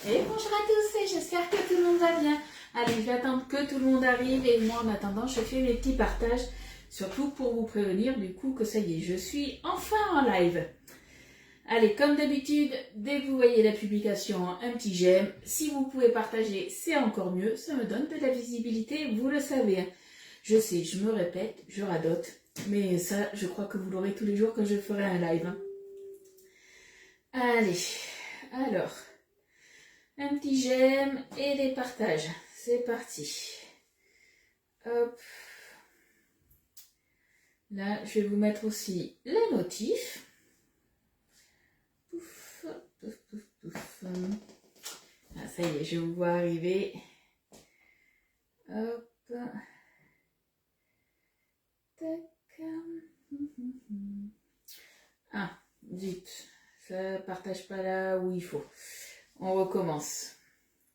Et bonjour à tous, j'espère que tout le monde va bien. Allez, je vais attendre que tout le monde arrive et moi en attendant je fais mes petits partages, surtout pour vous prévenir du coup que ça y est, je suis enfin en live. Allez, comme d'habitude, dès que vous voyez la publication, un petit j'aime. Si vous pouvez partager, c'est encore mieux, ça me donne de la visibilité, vous le savez. Je sais, je me répète, je radote, mais ça, je crois que vous l'aurez tous les jours que je ferai un live. Allez, alors... un petit j'aime et des partages. C'est parti. Hop. Là, je vais vous mettre aussi les notifs. Pouf, pouf, pouf, pouf. Ah, ça y est, je vous vois arriver. Hop. Tac. Ah, zut. Ça partage pas là où il faut. On recommence.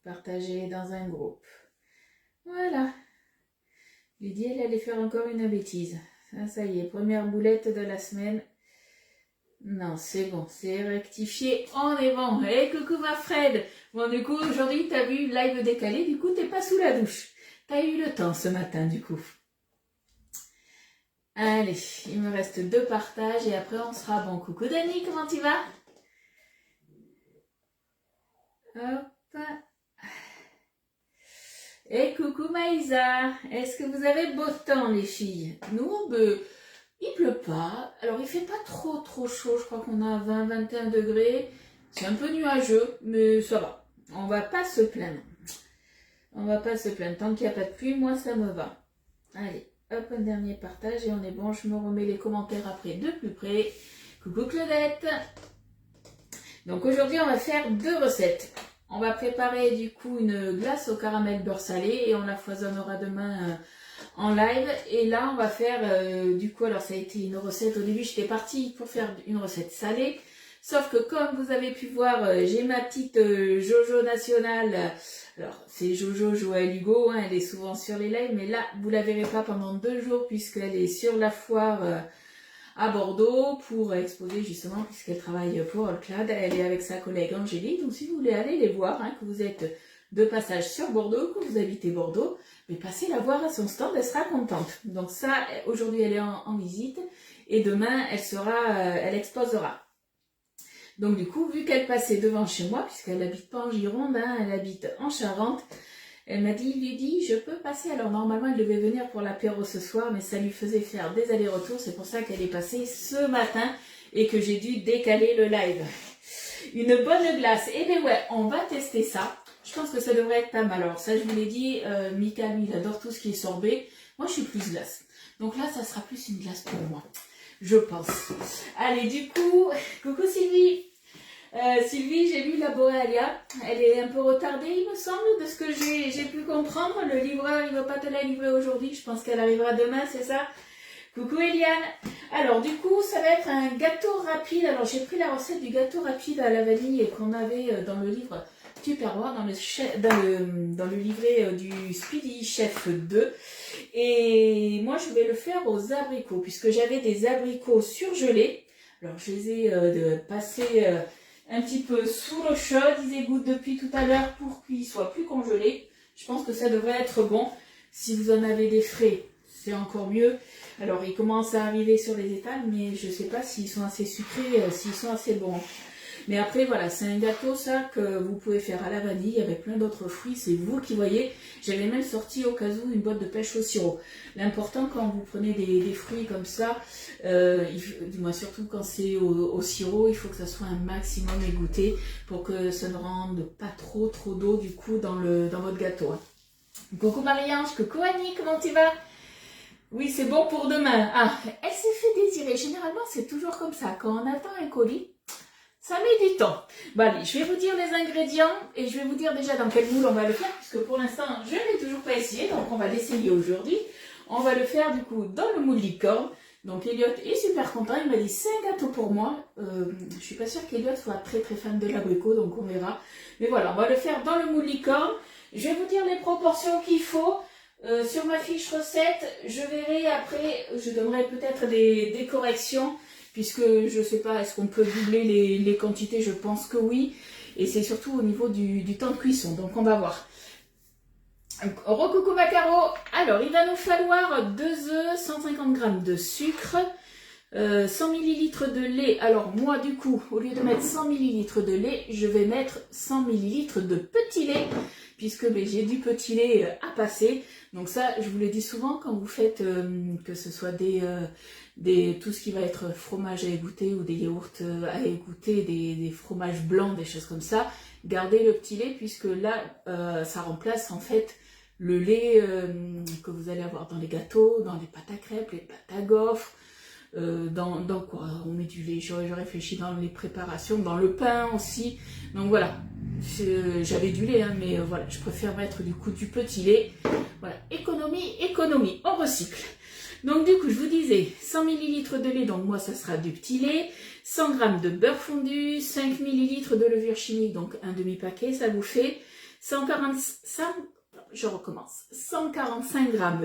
Partager dans un groupe. Voilà. Lydie, elle allait faire encore une bêtise. Ça y est, première boulette de la semaine. Non, c'est bon, c'est rectifié, on est bon. Hey, coucou ma Fred. Bon, du coup, aujourd'hui, t'as vu live décalé, du coup, t'es pas sous la douche. T'as eu le temps ce matin, du coup. Allez, il me reste 2 partages et après, on sera bon. Coucou Dani, comment tu vas? Hop. Et coucou Maïsa, est-ce que vous avez beau temps les filles? Nous, il pleut pas, alors il fait pas trop chaud, je crois qu'on a 20-21 degrés, c'est un peu nuageux, mais ça va, on va pas se plaindre. On va pas se plaindre, tant qu'il n'y a pas de pluie, moi ça me va. Allez, hop, un dernier partage et on est bon, je me remets les commentaires après de plus près. Coucou Claudette. Donc aujourd'hui on va faire 2 recettes. On va préparer du coup une glace au caramel beurre salé et on la foisonnera demain en live. Et là on va faire du coup, alors ça a été une recette, au début j'étais partie pour faire une recette salée. Sauf que comme vous avez pu voir, j'ai ma petite Jojo nationale. Alors c'est Jojo Joël Hugo, hein, elle est souvent sur les lives, mais là vous la verrez pas pendant 2 jours puisqu'elle est sur la foire à Bordeaux pour exposer justement, puisqu'elle travaille pour Allclad. Elle est avec sa collègue Angélique, donc si vous voulez aller les voir, hein, que vous êtes de passage sur Bordeaux, que vous habitez Bordeaux, mais passez la voir à son stand, elle sera contente. Donc ça, aujourd'hui elle est en visite et demain elle exposera. Donc du coup, vu qu'elle passait devant chez moi, puisqu'elle n'habite pas en Gironde, hein, elle habite en Charente, elle m'a dit, Lydie, je peux passer. Alors normalement, elle devait venir pour l'apéro ce soir, mais ça lui faisait faire des allers-retours. C'est pour ça qu'elle est passée ce matin et que j'ai dû décaler le live. Une bonne glace. Eh bien ouais, on va tester ça. Je pense que ça devrait être pas mal. Alors ça, je vous l'ai dit, Mika, lui, il adore tout ce qui est sorbet. Moi, je suis plus glace. Donc là, ça sera plus une glace pour moi, je pense. Allez, du coup, coucou Sylvie. Sylvie, j'ai lu la Boréalia, elle est un peu retardée il me semble, de ce que j'ai pu comprendre. Le livreur il ne va pas te la livrer aujourd'hui, je pense qu'elle arrivera demain, c'est ça? Coucou Eliane. Alors du coup ça va être un gâteau rapide. Alors j'ai pris la recette du gâteau rapide à la vanille qu'on avait dans le livre Tupperware, dans le livret du Speedy Chef 2. Et moi je vais le faire aux abricots, puisque j'avais des abricots surgelés. Alors je les ai passés un petit peu sous l'eau chaude, ils égoutent depuis tout à l'heure pour qu'ils soient plus congelés. Je pense que ça devrait être bon. Si vous en avez des frais, c'est encore mieux. Alors ils commencent à arriver sur les étals, mais je ne sais pas s'ils sont assez sucrés, s'ils sont assez bons. Mais après voilà, c'est un gâteau ça que vous pouvez faire à la vanille avec plein d'autres fruits, c'est vous qui voyez. J'avais même sorti au cas où une boîte de pêche au sirop. L'important quand vous prenez des fruits comme ça, dis-moi surtout quand c'est au sirop, il faut que ça soit un maximum égoutté pour que ça ne rende pas trop d'eau du coup dans votre gâteau. Hein. Coucou Marie-Ange, coucou Annie, comment tu vas? Oui, c'est bon pour demain. Ah, elle s'est fait désirer. Généralement, c'est toujours comme ça. Quand on attend un colis, ça met du temps. Bon allez, je vais vous dire les ingrédients et je vais vous dire déjà dans quel moule on va le faire, puisque pour l'instant, je n'ai toujours pas essayé, donc on va l'essayer aujourd'hui. On va le faire du coup dans le moule licorne. Donc Elliot est super content, il m'a dit c'est un gâteau pour moi. Je suis pas sûre qu'Elliot soit très fan de l'abricot, donc on verra. Mais voilà, on va le faire dans le moule licorne. Je vais vous dire les proportions qu'il faut. Sur ma fiche recette, je verrai après, je donnerai peut-être des corrections, puisque je sais pas, est-ce qu'on peut doubler les quantités? Je pense que oui. Et c'est surtout au niveau du temps de cuisson, donc on va voir. Recoucou Macaro. Alors, il va nous falloir 2 œufs, 150 g de sucre, 100 ml de lait. Alors moi du coup, au lieu de mettre 100 ml de lait, je vais mettre 100 ml de petit lait, puisque j'ai du petit lait à passer. Donc ça, je vous le dis souvent, quand vous faites que ce soit tout ce qui va être fromage à égoutter ou des yaourts à égoutter, des fromages blancs, des choses comme ça, gardez le petit lait, puisque là, ça remplace en fait le lait que vous allez avoir dans les gâteaux, dans les pâtes à crêpes, les pâtes à gaufres, dans quoi on met du lait, je réfléchis dans les préparations, dans le pain aussi. Donc voilà, j'avais du lait, hein, mais voilà, je préfère mettre du coup du petit lait. Voilà, économie, on recycle. Donc du coup, je vous disais, 100 ml de lait, donc moi ça sera du petit lait, 100 g de beurre fondu, 5 ml de levure chimique, donc un demi-paquet, ça vous fait 145 g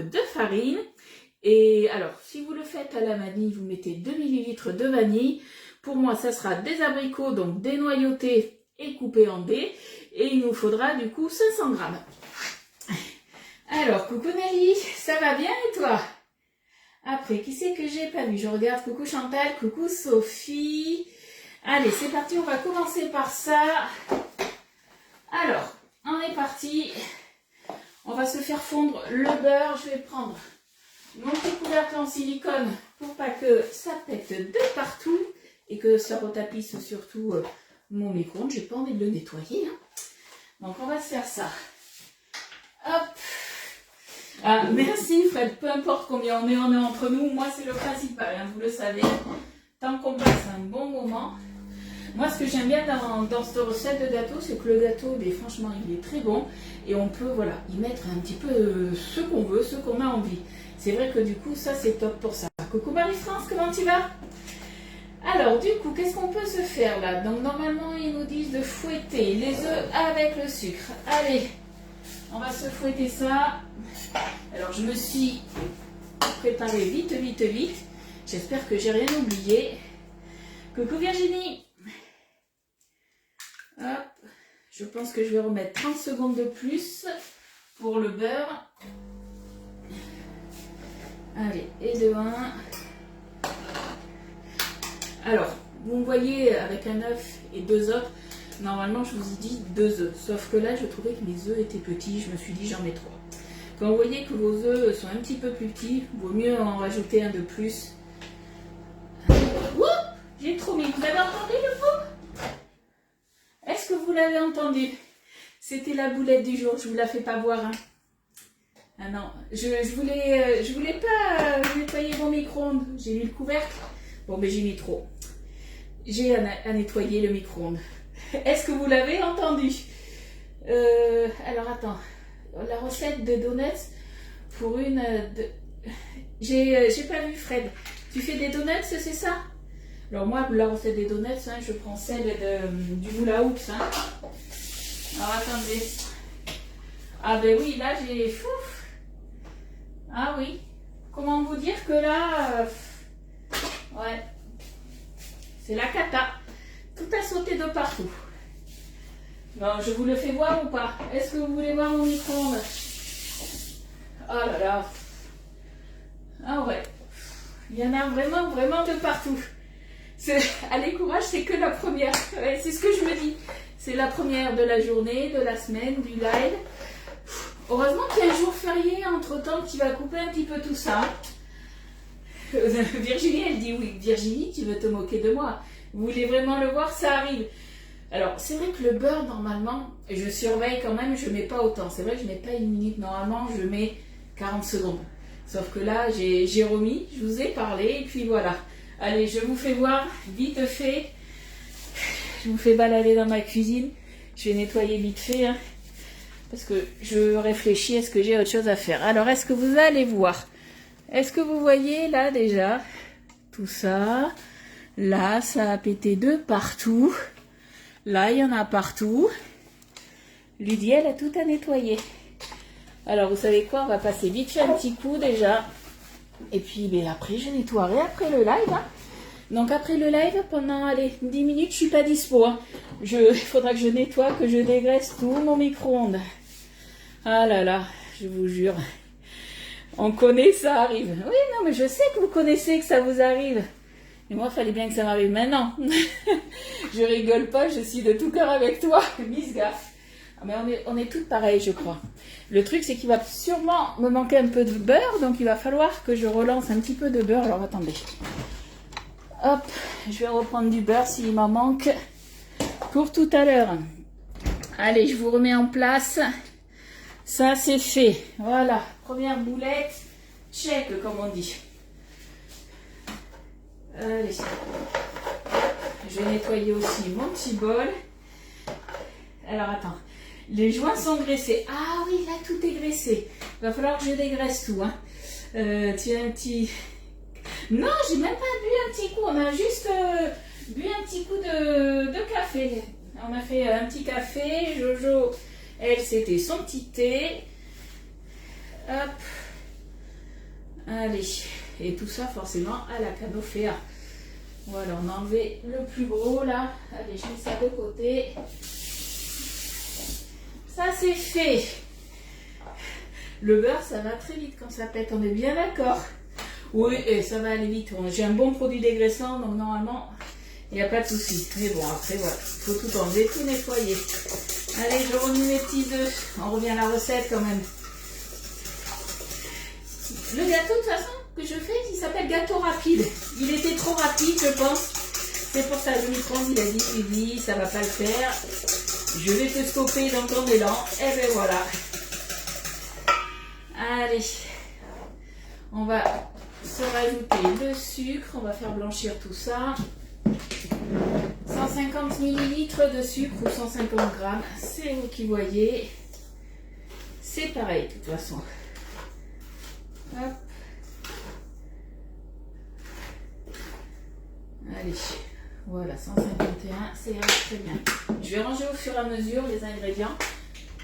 de farine. Et alors, si vous le faites à la vanille, vous mettez 2 ml de vanille. Pour moi, ça sera des abricots, donc dénoyautés et coupés en dés. Et il nous faudra du coup 500 g. Alors, coucou Nelly, ça va bien et toi? Après, qui c'est que j'ai pas vu? Je regarde, coucou Chantal, coucou Sophie. Allez, c'est parti, on va commencer par ça. Alors, on est parti. On va se faire fondre le beurre. Je vais prendre mon petit couvercle en silicone pour pas que ça pète de partout et que ça retapisse surtout mon micro-ondes. J'ai pas envie de le nettoyer, hein. Donc on va se faire ça. Hop. Ah, merci Fred, peu importe combien on est entre nous, moi c'est le principal, hein, vous le savez. Tant qu'on passe un bon moment. Moi ce que j'aime bien dans cette recette de gâteau, c'est que le gâteau, franchement il est très bon. Et on peut voilà, y mettre un petit peu ce qu'on veut, ce qu'on a envie. C'est vrai que du coup ça c'est top pour ça. Coucou Marie-France, comment tu vas? Alors du coup, qu'est-ce qu'on peut se faire là? Donc normalement ils nous disent de fouetter les œufs avec le sucre. Allez, on va se fouetter ça. Alors je me suis préparée vite. J'espère que j'ai rien oublié. Coucou Virginie. Hop. Je pense que je vais remettre 30 secondes de plus pour le beurre. Allez, et de 1. Alors, vous me voyez avec un œuf et 2 autres. Normalement, je vous ai dit 2 œufs. Sauf que là, je trouvais que mes œufs étaient petits. Je me suis dit, j'en mets 3. Quand vous voyez que vos œufs sont un petit peu plus petits, vaut mieux en rajouter un de plus. Ouh, j'ai trop mis. Vous avez entendu le pot? Est-ce que vous l'avez entendu? C'était la boulette du jour. Je vous la fais pas voir. Hein. Ah non, je voulais pas nettoyer mon micro-ondes. J'ai mis le couvercle. Bon, mais j'ai mis trop. J'ai à nettoyer le micro-ondes. Est-ce que vous l'avez entendu? Alors attends. La recette de donuts pour une... J'ai pas vu Fred. Tu fais des donuts, c'est ça? Alors moi, la recette des donuts, hein, je prends celle du moule à hoops. Hein. Alors attendez. Ah ben oui, là j'ai... Fouf. Ah oui. Comment vous dire que là... ouais. C'est la cata. Tout a sauté de partout. Non, je vous le fais voir ou pas? Est-ce que vous voulez voir mon micro-ondes? Oh là là. Ah ouais. Il y en a vraiment de partout. Allez, courage, c'est que la première. Ouais, c'est ce que je me dis. C'est la première de la journée, de la semaine, du live. Heureusement qu'il y a un jour férié entre-temps qui va couper un petit peu tout ça. Virginie, elle dit oui. Virginie, tu veux te moquer de moi? Vous voulez vraiment le voir? Ça arrive. Alors, c'est vrai que le beurre, normalement, je surveille quand même, je ne mets pas autant. C'est vrai que je ne mets pas 1 minute. Normalement, je mets 40 secondes. Sauf que là, j'ai remis, je vous ai parlé, et puis voilà. Allez, je vous fais voir, vite fait. Je vous fais balader dans ma cuisine. Je vais nettoyer vite fait, hein, parce que je réfléchis, est-ce que j'ai autre chose à faire? Alors, est-ce que vous allez voir? Est-ce que vous voyez, là, déjà, tout ça? Là, ça a pété de partout. Là, il y en a partout. Lydie, elle a tout à nettoyer. Alors, vous savez quoi? On va passer vite fait un petit coup déjà. Et puis, après, je nettoierai après le live. Hein. Donc après le live, pendant allez, 10 minutes, je suis pas dispo. Hein. Il faudra que je nettoie, que je dégraisse tout mon micro-ondes. Ah là là, je vous jure. On connaît, ça arrive. Oui, non, mais je sais que vous connaissez que ça vous arrive. Et moi, il fallait bien que ça m'arrive maintenant. Je rigole pas, je suis de tout cœur avec toi. Mise gaffe. Mais on est toutes pareilles, je crois. Le truc, c'est qu'il va sûrement me manquer un peu de beurre. Donc, il va falloir que je relance un petit peu de beurre. Alors, attendez. Hop, je vais reprendre du beurre s'il m'en manque pour tout à l'heure. Allez, je vous remets en place. Ça, c'est fait. Voilà, première boulette. Check, comme on dit. Allez. Je vais nettoyer aussi mon petit bol. Alors, attends. Les joints sont graissés. Ah oui, là, tout est graissé. Il va falloir que je dégraisse tout. Hein. Tiens, un petit... Non, j'ai même pas bu un petit coup. On a juste bu un petit coup de café. On a fait un petit café. Jojo, elle, c'était son petit thé. Hop. Allez. Et tout ça, forcément, à la Canofea. Voilà, on a enlevé le plus gros, là. Allez, je mets ça de côté. Ça, c'est fait. Le beurre, ça va très vite quand ça pète. On est bien d'accord. Oui, et ça va aller vite. J'ai un bon produit dégraissant, donc normalement, il n'y a pas de souci. Mais bon, après, voilà. Il faut tout enlever, tout nettoyer. Allez, je remets mes petits œufs. On revient à la recette quand même. Le gâteau, de toute façon, que je fais, il s'appelle gâteau rapide. Il était trop rapide, je pense. C'est pour ça, le micro-ondes, il a dit, ça va pas le faire. Je vais te stopper dans ton élan. Et ben voilà. Allez. On va se rajouter le sucre. On va faire blanchir tout ça. 150 ml de sucre ou 150 grammes. C'est vous qui voyez. C'est pareil, de toute façon. Hop. Allez, voilà, 151, c'est très bien. Je vais ranger au fur et à mesure les ingrédients,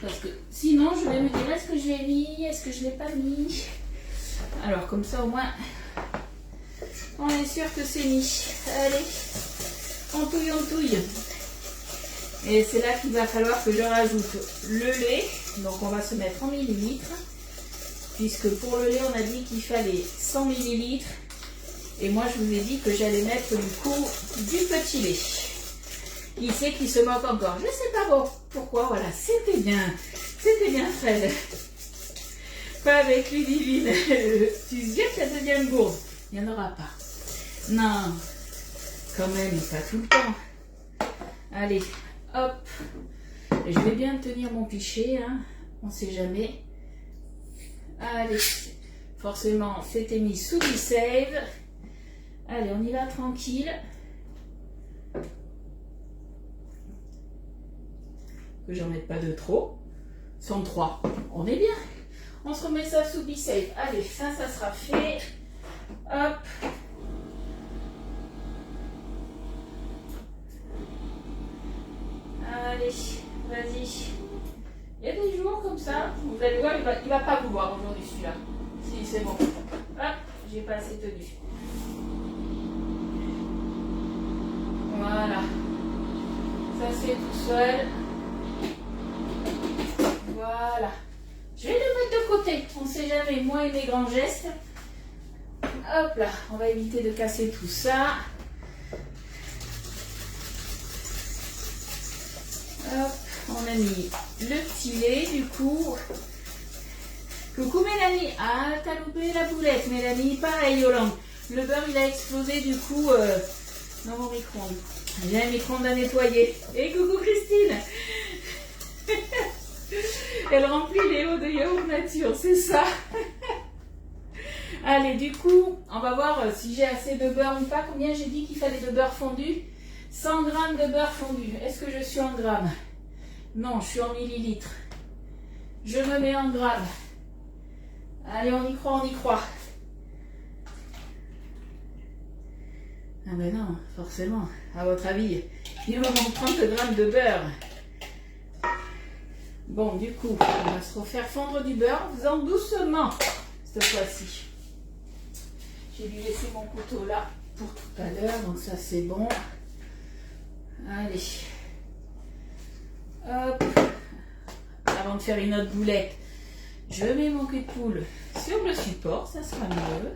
parce que sinon je vais me dire est-ce que je l'ai mis, est-ce que je ne l'ai pas mis. Alors comme ça au moins, on est sûr que c'est mis. Allez, on touille. Et c'est là qu'il va falloir que je rajoute le lait. Donc on va se mettre en millilitres, puisque pour le lait on a dit qu'il fallait 100 millilitres. Et moi, je vous ai dit que j'allais mettre du coup du petit lait. Qui sait qui se moque encore? Je ne sais pas bon, pourquoi, voilà, c'était bien Fred. Pas avec Ludivine. Tu viens que la deuxième gourde. Il n'y en aura pas. Non, quand même, pas tout le temps. Allez, hop. Je vais bien tenir mon pichet, hein. On ne sait jamais. Allez, forcément, c'était mis sous du save. Allez, on y va tranquille. Que j'en mette pas de trop. 103. On est bien. On se remet ça sous B-Save. Allez, ça sera fait. Hop. Allez, vas-y. Il y a des jours comme ça. Vous allez voir, il va pas vouloir aujourd'hui celui-là. Si, c'est bon. Hop, j'ai pas assez tenu. Voilà, ça c'est tout seul. Voilà, je vais le mettre de côté, on ne sait jamais, moi et mes grands gestes. Hop là, on va éviter de casser tout ça. Hop, on a mis le petit lait du coup. Coucou Mélanie, ah t'as loupé la boulette Mélanie, pareil Yolande. Le beurre il a explosé du coup dans mon micro-ondes. J'ai un micro-ondes à nettoyer. Et coucou Christine. Elle remplit les eaux de yaourt nature, c'est ça. Allez, du coup, on va voir si j'ai assez de beurre ou pas. Combien j'ai dit qu'il fallait de beurre fondu? 100 g de beurre fondu. Est-ce que je suis en grammes? Non, je suis en millilitres. Je me mets en grammes. Allez, on y croit, on y croit. Ah ben non, forcément. À votre avis, il me manque 30 g de beurre. Bon, du coup, on va se refaire fondre du beurre en faisant doucement cette fois-ci. J'ai dû laisser mon couteau là. pour tout à l'heure, donc ça c'est bon. Allez. Hop. Avant de faire une autre boulette, je mets mon cul de poule sur le support, ça sera mieux.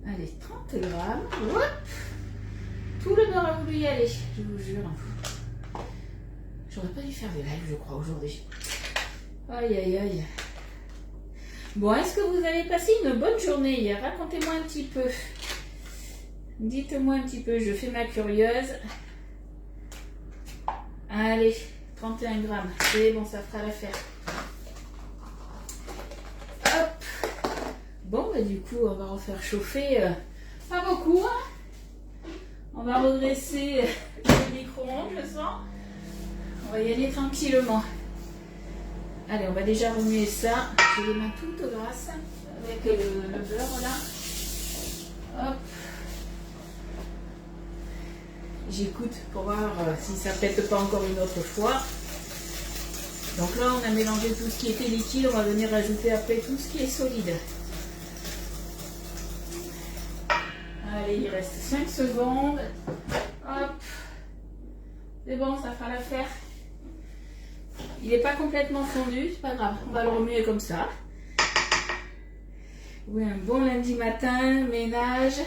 Allez, 30 grammes. Hop. Tout le nord a voulu y aller, je vous jure. J'aurais pas dû faire des lives, je crois, aujourd'hui. Aïe, aïe, aïe. Bon, est-ce que vous avez passé une bonne journée hier? Racontez-moi un petit peu. Dites-moi un petit peu, je fais ma curieuse. Allez, 31 grammes, c'est bon, ça fera l'affaire. Hop. Bon, bah du coup, on va refaire chauffer. Pas beaucoup, hein. On va redresser le micro-ondes, je sens. On va y aller tranquillement. Allez, on va déjà remuer ça. J'ai les mains toutes grasses avec le beurre là. Hop. J'écoute pour voir si ça pète pas encore une autre fois. Donc là, on a mélangé tout ce qui était liquide. On va venir rajouter après tout ce qui est solide. Allez, il reste 5 secondes. Hop. C'est bon, ça fera l'affaire. Il n'est pas complètement fondu, c'est pas grave. On va le remuer comme ça. Oui, un bon lundi matin, ménage.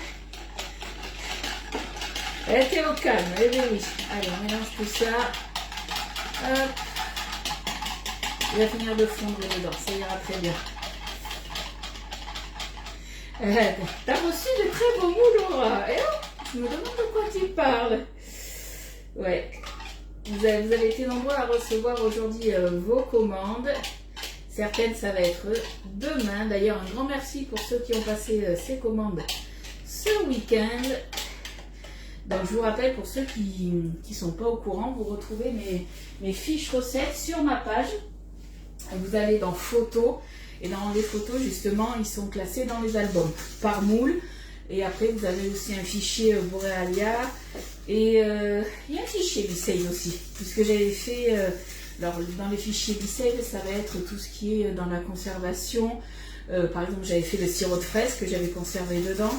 T'es au calme, eh bien oui. Allez, on mélange tout ça. Hop. Il va finir de fondre dedans, ça ira très bien. T'as reçu de très beaux mots, Laura. Eh oh, je me demande de quoi tu parles. Ouais. Vous avez été nombreux à recevoir aujourd'hui vos commandes. Certaines, ça va être demain. D'ailleurs, un grand merci pour ceux qui ont passé ces commandes ce week-end. Donc, je vous rappelle, pour ceux qui ne sont pas au courant, vous retrouvez mes fiches recettes sur ma page. Vous allez dans photos. Et dans les photos, justement, ils sont classés dans les albums par moule. Et après, vous avez aussi un fichier Borealia. Et il y a un fichier B-Save aussi. Puisque j'avais fait, alors dans les fichiers B-Save, ça va être tout ce qui est dans la conservation. Par exemple, j'avais fait le sirop de fraise que j'avais conservé dedans.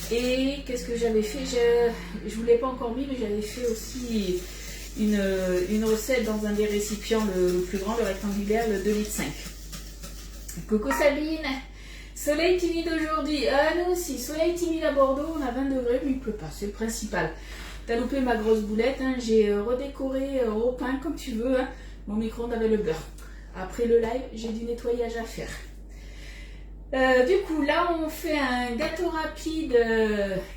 Et qu'est-ce que j'avais fait? Je ne vous l'ai pas encore mis, mais j'avais fait aussi une recette dans un des récipients le plus grand, le rectangulaire, le 2,5 litres. Coucou Sabine! Soleil timide aujourd'hui. Ah, nous aussi, soleil timide à Bordeaux, on a 20 degrés, mais il ne pleut pas, c'est le principal. T'as loupé ma grosse boulette, hein. J'ai redécoré au pain comme tu veux. Hein. Mon micro-ondes avait le beurre. Après le live, j'ai du nettoyage à faire. Du coup, là, on fait un gâteau rapide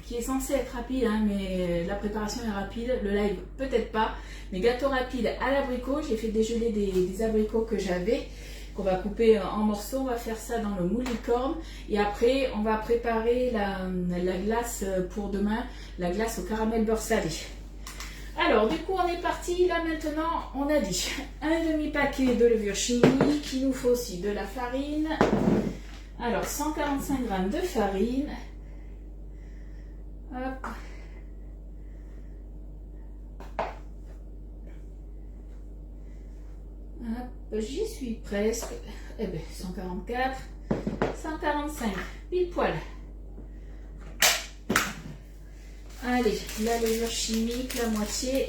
qui est censé être rapide, hein, mais la préparation est rapide. Le live, peut-être pas. Mais gâteau rapide à l'abricot. J'ai fait dégeler des abricots que j'avais, qu'on va couper en morceaux. On va faire ça dans le moule licorne. Et après, on va préparer la glace pour demain, la glace au caramel beurre salé. Alors, du coup, on est parti. Là, maintenant, on a dit un demi-paquet de levure chimique. Il nous faut aussi de la farine. Alors, 145 g de farine. Hop. Hop, j'y suis presque. Eh bien, 144, 145, pile poil. Allez, la levure chimique, la moitié.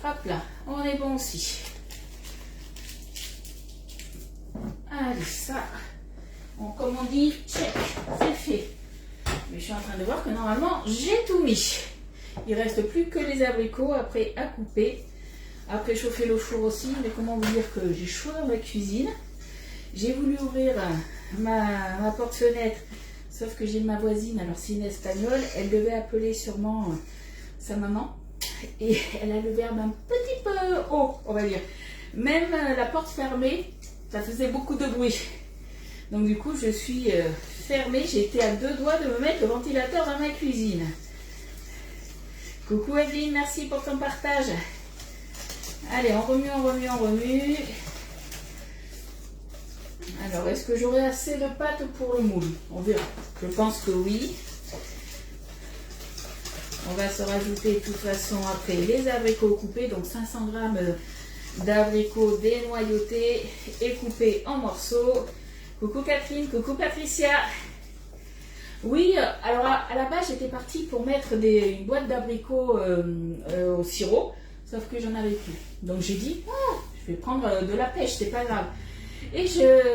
Hop là, on est bon aussi. Allez, ça, comme on dit, check, c'est fait. Mais je suis en train de voir que normalement, j'ai tout mis. Il ne reste plus que les abricots après à couper. Après chauffer le four aussi. Mais comment vous dire que j'ai chaud dans ma cuisine. J'ai voulu ouvrir ma porte-fenêtre. Sauf que j'ai ma voisine, alors c'est une espagnole. Elle devait appeler sûrement sa maman. Et elle a le verbe un petit peu haut, on va dire. Même la porte fermée, ça faisait beaucoup de bruit. Donc du coup, je suis fermée. J'ai été à 2 doigts de me mettre le ventilateur dans ma cuisine. Coucou Evelyne, merci pour ton partage. Allez, on remue, on remue, on remue. Alors, est-ce que j'aurai assez de pâte pour le moule? On verra. Je pense que oui. On va se rajouter de toute façon après les abricots coupés, donc 500 g d'abricots dénoyautés et coupés en morceaux. Coucou Catherine, coucou Patricia. Oui, alors à la base j'étais partie pour mettre une boîte d'abricots au sirop, sauf que j'en avais plus. Donc j'ai dit, je vais prendre de la pêche, c'est pas grave. Et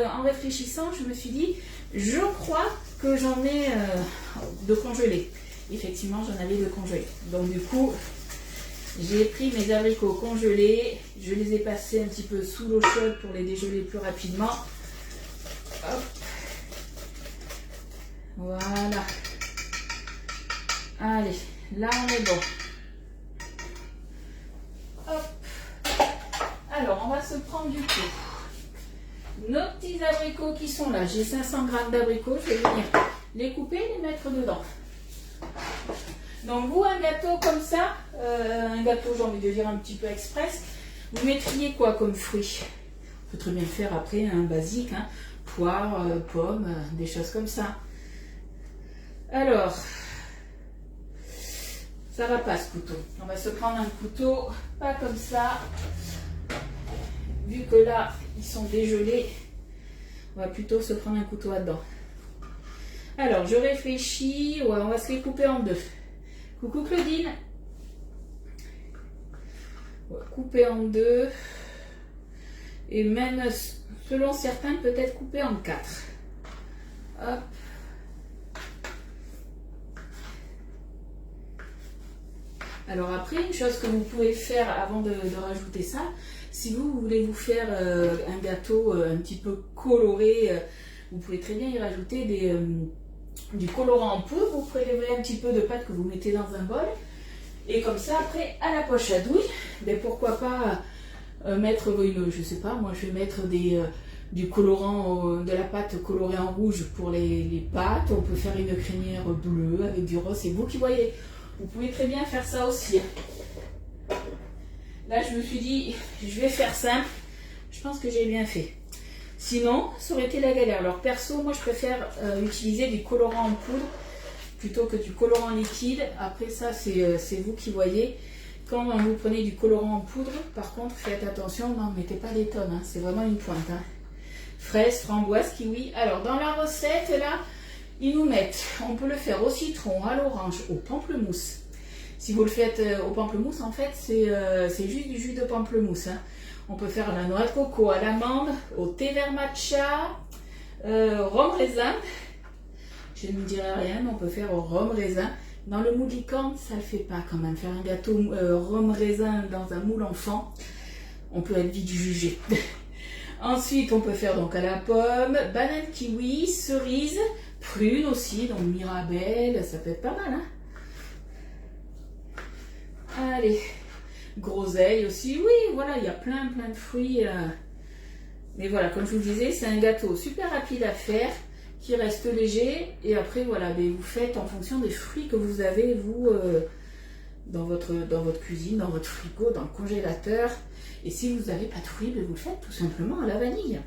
en réfléchissant, je me suis dit, je crois que j'en ai de congelés. Effectivement, j'en avais de congelés. Donc du coup, j'ai pris mes abricots congelés, je les ai passés un petit peu sous l'eau chaude pour les dégeler plus rapidement. Hop. Voilà. Allez, là on est bon. Hop. Alors, on va se prendre du coup nos petits abricots qui sont là. J'ai 500 g d'abricots, je vais venir les couper et les mettre dedans. Donc vous, un gâteau comme ça, un gâteau j'ai envie de dire un petit peu express, vous mettriez quoi comme fruit? On peut très bien le faire après, un basique, hein, poire, pomme, des choses comme ça. Alors, ça va pas ce couteau. On va se prendre un couteau, pas comme ça. Vu que là, ils sont dégelés, on va plutôt se prendre un couteau là-dedans. Alors, je réfléchis, ouais, on va se les couper en deux. Coucou Claudine. On va couper en deux. Et même, selon certains, peut-être couper en quatre. Hop. Alors après, une chose que vous pouvez faire avant de rajouter ça, si vous voulez vous faire un gâteau un petit peu coloré, vous pouvez très bien y rajouter du colorant en poudre. Vous prélevez un petit peu de pâte que vous mettez dans un bol. Et comme ça, après, à la poche à douille, ben pourquoi pas mettre, je sais pas, moi je vais mettre du colorant, de la pâte colorée en rouge pour les pâtes. On peut faire une crémière bleue avec du rose, c'est vous qui voyez. Vous pouvez très bien faire ça aussi. Là, je me suis dit, je vais faire simple. Je pense que j'ai bien fait. Sinon, ça aurait été la galère. Alors, perso, moi, je préfère utiliser du colorant en poudre plutôt que du colorant liquide. Après, ça, c'est vous qui voyez. Quand vous prenez du colorant en poudre, par contre, faites attention, n'en mettez pas des tonnes. Hein. C'est vraiment une pointe. Hein. Fraises, framboises, kiwi. Alors, dans la recette, là, ils nous mettent, on peut le faire au citron, à l'orange, au pamplemousse. Si vous le faites au pamplemousse, en fait, c'est juste du jus de pamplemousse. Hein. On peut faire à la noix de coco, à l'amande, au thé vert matcha, rhum raisin. Je ne dirai rien, mais on peut faire au rhum raisin. Dans le moule licorne, ça ne le fait pas quand même. Faire un gâteau rhum raisin dans un moule enfant, on peut être vite jugé. Ensuite, on peut faire donc à la pomme, banane kiwi, cerise, prune aussi, donc mirabelle, ça peut être pas mal. Hein. Allez, groseille aussi, oui, voilà, il y a plein de fruits. Mais voilà, comme je vous disais, c'est un gâteau super rapide à faire, qui reste léger. Et après, voilà, vous faites en fonction des fruits que vous avez, vous, dans votre cuisine, dans votre frigo, dans le congélateur. Et si vous n'avez pas de fruits, vous le faites tout simplement à la vanille.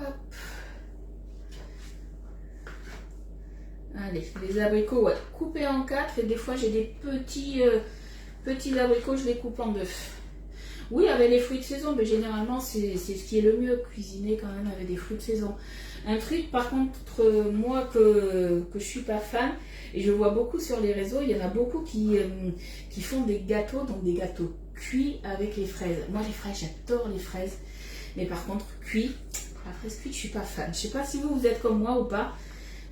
Hop. Allez, les abricots, ouais, coupés en 4. Et des fois, j'ai des petits abricots, je les coupe en 2. Oui, avec les fruits de saison, mais généralement, c'est ce qui est le mieux, cuisiner quand même avec des fruits de saison. Un truc, par contre, moi, que je suis pas fan, et je vois beaucoup sur les réseaux, il y en a beaucoup qui font des gâteaux, donc des gâteaux cuits avec les fraises. Moi, les fraises, j'adore les fraises. Mais par contre, cuit, la fraise cuite, je suis pas fan. Je sais pas si vous êtes comme moi ou pas.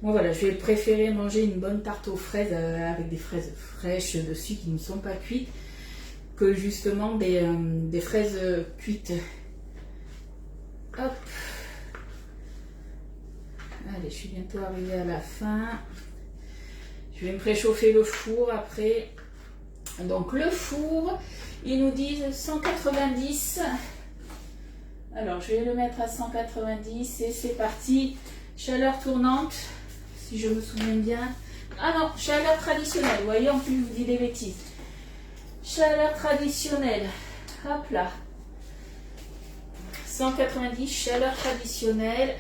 Moi, voilà, je vais préférer manger une bonne tarte aux fraises avec des fraises fraîches dessus qui ne sont pas cuites que justement des fraises cuites. Hop. Allez, je suis bientôt arrivée à la fin. Je vais me préchauffer le four après. Donc le four, ils nous disent 190. Alors, je vais le mettre à 190 et c'est parti. Chaleur tournante, si je me souviens bien. Ah non, chaleur traditionnelle. Vous voyez, en plus, je vous dis des bêtises. Chaleur traditionnelle. Hop là. 190, chaleur traditionnelle.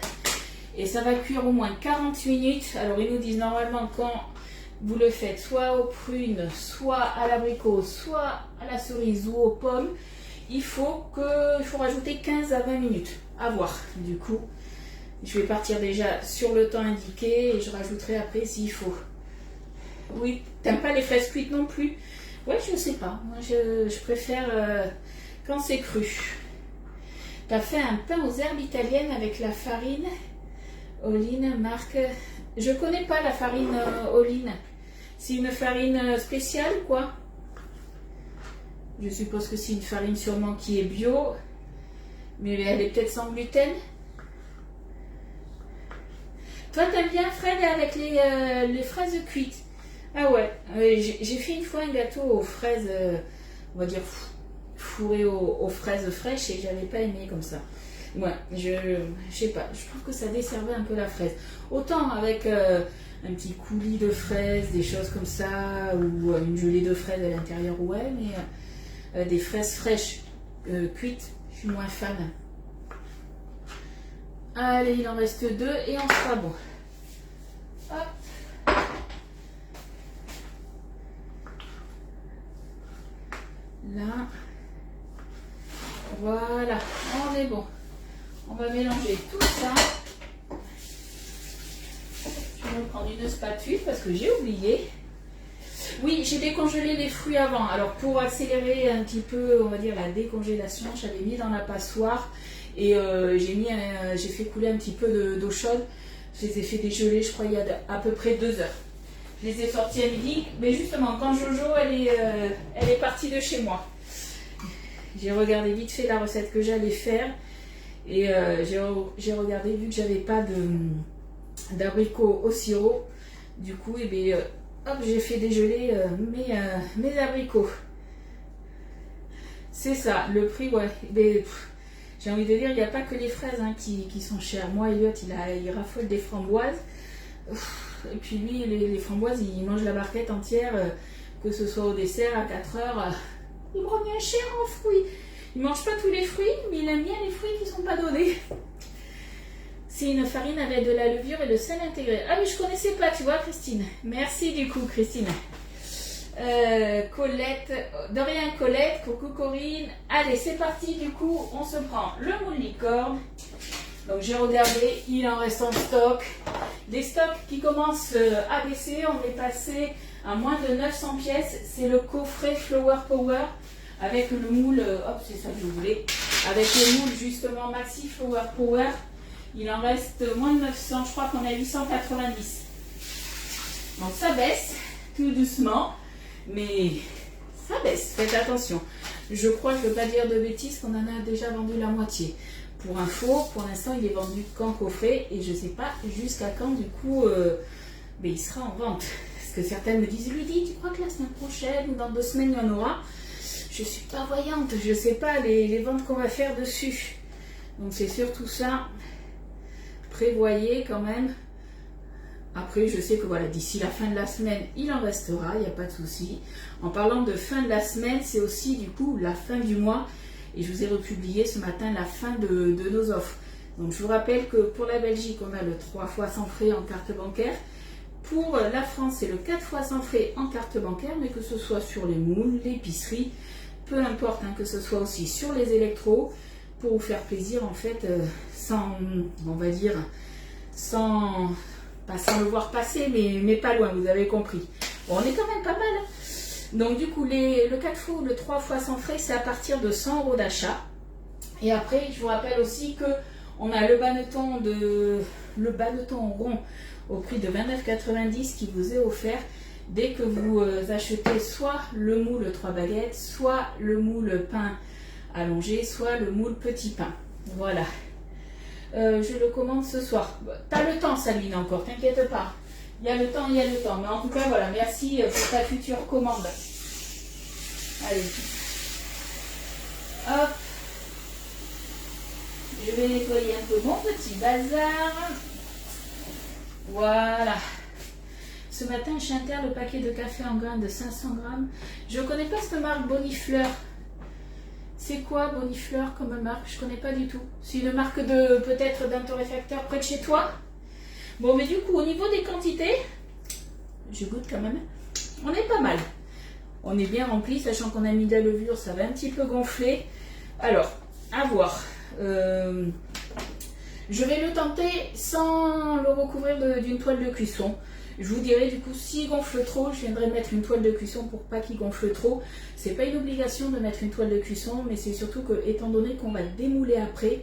Et ça va cuire au moins 40 minutes. Alors, ils nous disent normalement quand Vous le faites soit aux prunes, soit à l'abricot, soit à la cerise ou aux pommes. Il faut rajouter 15 à 20 minutes. À voir. Du coup, je vais partir déjà sur le temps indiqué et je rajouterai après s'il faut. Oui, t'aimes pas les fraises cuites non plus? Ouais, je sais pas. Moi, je préfère quand c'est cru. T'as fait un pain aux herbes italiennes avec la farine Oline, marque. Je connais pas la farine Oline. C'est une farine spéciale, quoi? Je suppose que c'est une farine sûrement qui est bio. Mais elle est peut-être sans gluten. Toi, t'aimes bien, Fred, avec les fraises cuites? Ah ouais, j'ai fait une fois un gâteau aux fraises, on va dire fourré aux fraises fraîches et j'avais pas aimé comme ça. Ouais, je sais pas, je trouve que ça desservait un peu la fraise. Autant avec un petit coulis de fraises, des choses comme ça, ou une gelée de fraises à l'intérieur, ouais, mais des fraises fraîches cuites, je suis moins fan. Allez, il en reste 2 et on sera bon. Hop. Là, voilà, on est bon. On va mélanger tout ça. Je vais me prendre une spatule parce que j'ai oublié. Oui, j'ai décongelé les fruits avant. Alors pour accélérer un petit peu, on va dire la décongélation, j'avais mis dans la passoire et j'ai fait couler un petit peu d'eau chaude. Je les ai fait dégeler, je crois, il y a à peu près 2 heures. Je les ai sortis à midi, mais justement, quand Jojo, elle est partie de chez moi. J'ai regardé vite fait la recette que j'allais faire et j'ai regardé, vu que j'avais pas d'abricots au sirop, du coup, hop, j'ai fait dégeler mes abricots. C'est ça, le prix, ouais. J'ai envie de dire, il n'y a pas que les fraises qui sont chères. Moi, Elliot, il raffole des framboises. Et puis lui, les framboises, il mange la barquette entière, que ce soit au dessert, à 4 heures. Il me revient cher en fruits. Il ne mange pas tous les fruits, mais il aime bien les fruits qui ne sont pas donnés. C'est une farine avec de la levure et le sel intégré. Ah mais je ne connaissais pas, tu vois, Christine. Merci du coup, Christine. Colette, Dorian, Colette, coucou Corinne. Allez, c'est parti, du coup, on se prend le moule licorne. Donc j'ai regardé, il en reste en stock. Les stocks qui commencent à baisser, on est passé à moins de 900 pièces. C'est le coffret Flower Power avec le moule, hop, c'est ça que je voulais, avec le moule justement Maxi Flower Power. Il en reste moins de 900, je crois qu'on est à 890. Donc ça baisse tout doucement, mais ça baisse, faites attention. Je crois, je ne veux pas dire de bêtises, qu'on en a déjà vendu la moitié. Pour info, pour l'instant, il est vendu qu'en coffret et je ne sais pas jusqu'à quand, du coup, il sera en vente. Parce que certaines me disent, Ludie, tu crois que la semaine prochaine ou dans 2 semaines, il y en aura? Je ne suis pas voyante, je ne sais pas les ventes qu'on va faire dessus. Donc c'est surtout ça. Prévoyez quand même. Après, je sais que voilà, d'ici la fin de la semaine, il en restera, il n'y a pas de souci. En parlant de fin de la semaine, c'est aussi du coup la fin du mois. Et je vous ai republié ce matin la fin de nos offres. Donc je vous rappelle que pour la Belgique, on a le 3 fois sans frais en carte bancaire. Pour la France, c'est le 4 fois sans frais en carte bancaire, mais que ce soit sur les moules, l'épicerie, peu importe, que ce soit aussi sur les électros, pour vous faire plaisir en fait, sans, on va dire, pas sans le voir passer, mais pas loin, vous avez compris. Bon, on est quand même pas mal. Donc du coup, le 4 fois ou le 3 fois sans frais, c'est à partir de 100 € d'achat. Et après, je vous rappelle aussi que on a le banneton rond au prix de 29,90 qui vous est offert dès que vous achetez soit le moule 3 baguettes, soit le moule pain allongé, soit le moule petit pain. Voilà. Je le commande ce soir. T'as le temps, Sabine, encore, t'inquiète pas. Il y a le temps, il y a le temps. Mais en tout cas, voilà, merci pour ta future commande. Allez. Hop. Je vais nettoyer un peu mon petit bazar. Voilà. Ce matin, chez Inter, le paquet de café en grains de 500 grammes. Je ne connais pas cette marque Bonifleur. C'est quoi Bonifleur comme marque? Je ne connais pas du tout. C'est une marque de peut-être d'un torréfacteur près de chez toi? Bon, mais du coup, au niveau des quantités, je goûte quand même. On est pas mal. On est bien rempli, sachant qu'on a mis de la levure, ça va un petit peu gonfler. Alors, à voir. Je vais le tenter sans le recouvrir d'une toile de cuisson. Je vous dirai du coup, s'il gonfle trop, je viendrai mettre une toile de cuisson pour pas qu'il gonfle trop. C'est pas une obligation de mettre une toile de cuisson, mais c'est surtout que, étant donné qu'on va le démouler après,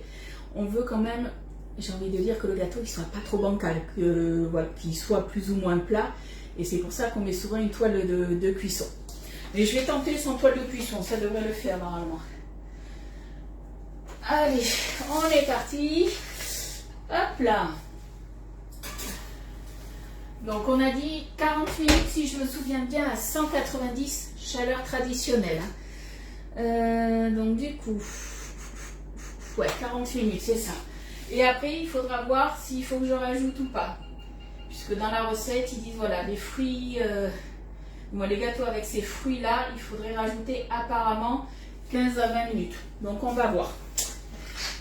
on veut quand même, j'ai envie de dire que le gâteau il soit pas trop bancal, que voilà, qu'il soit plus ou moins plat. Et c'est pour ça qu'on met souvent une toile de cuisson. Mais je vais tenter sans toile de cuisson, ça devrait le faire normalement. Allez, on est parti. Hop là. Donc on a dit 40 minutes, si je me souviens bien, à 190, chaleur traditionnelle. Donc du coup, ouais, 40 minutes, c'est ça. Et après, il faudra voir s'il faut que je rajoute ou pas. Puisque dans la recette, ils disent, voilà, les fruits, moi, les gâteaux avec ces fruits-là, il faudrait rajouter apparemment 15 à 20 minutes. Donc on va voir.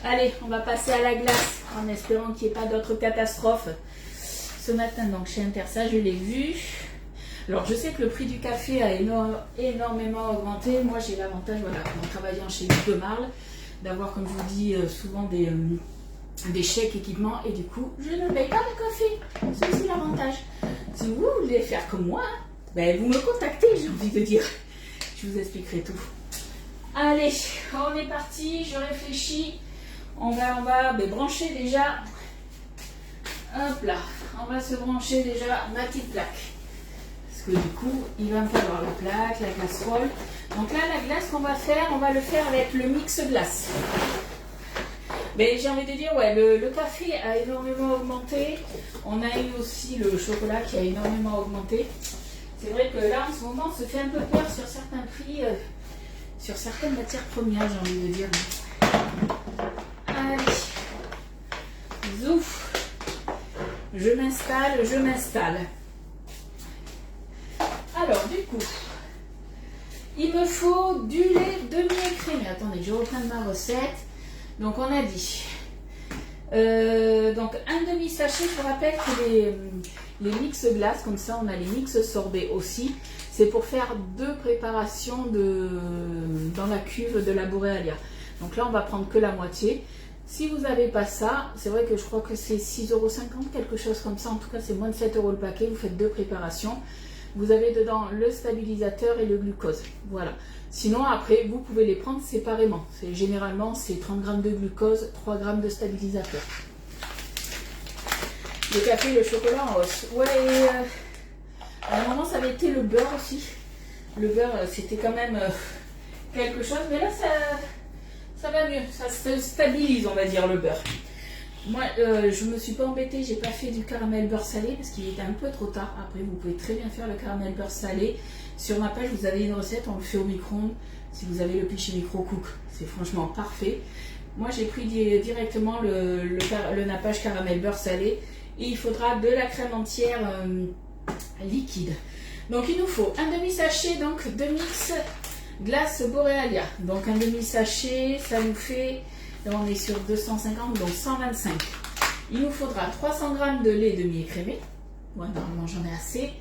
Allez, on va passer à la glace, en espérant qu'il n'y ait pas d'autres catastrophes. Ce matin, donc chez Intersa, je l'ai vu. Alors, je sais que le prix du café a énormément augmenté. Moi, j'ai l'avantage, voilà, en travaillant chez de Marle, d'avoir, comme je vous dis, souvent des chèques équipements. Et du coup, je ne paye pas le café. C'est aussi l'avantage. Si vous voulez faire comme moi, ben, vous me contactez, j'ai envie de dire. Je vous expliquerai tout. Allez, on est parti. Je réfléchis. On va brancher déjà. Hop là, on va se brancher déjà ma petite plaque. Parce que du coup, il va me falloir la plaque, la casserole. Donc là, la glace qu'on va faire, on va le faire avec le mix glace. Mais j'ai envie de dire, ouais, le café a énormément augmenté. On a eu aussi le chocolat qui a énormément augmenté. C'est vrai que là, en ce moment, on se fait un peu peur sur certains prix, sur certaines matières premières, j'ai envie de dire. Allez, zouf. Je m'installe. Alors, du coup, il me faut du lait demi-écrémé. Attendez, je reprends ma recette. Donc, on a dit. Donc, un demi-sachet, je vous rappelle que les mix glace, comme ça, on a les mix sorbet aussi. C'est pour faire 2 préparations dans la cuve de la Borealia. Donc là, on va prendre que la moitié. Si vous n'avez pas ça, c'est vrai que je crois que c'est 6,50 €, quelque chose comme ça. En tout cas, c'est moins de 7 € le paquet. Vous faites 2 préparations. Vous avez dedans le stabilisateur et le glucose. Voilà. Sinon, après, vous pouvez les prendre séparément. Généralement, c'est 30 g de glucose, 3 g de stabilisateur. Le café, le chocolat en hausse. Ouais, à un moment, ça avait été le beurre aussi. Le beurre, c'était quand même quelque chose. Mais là, ça va mieux, ça se stabilise, on va dire, le beurre. Moi, je me suis pas embêtée, j'ai pas fait du caramel beurre salé parce qu'il était un peu trop tard. Après, vous pouvez très bien faire le caramel beurre salé. Sur ma page, vous avez une recette, on le fait au micro-ondes. Si vous avez le Pichet Micro Cook, c'est franchement parfait. Moi, j'ai pris directement le nappage caramel beurre salé. Et il faudra de la crème entière liquide. Donc, il nous faut un demi-sachet de mix glace Borealia. Donc un demi-sachet, ça nous fait, là on est sur 250, donc 125. Il nous faudra 300 g de lait demi-écrémé. Ouais, normalement j'en ai assez.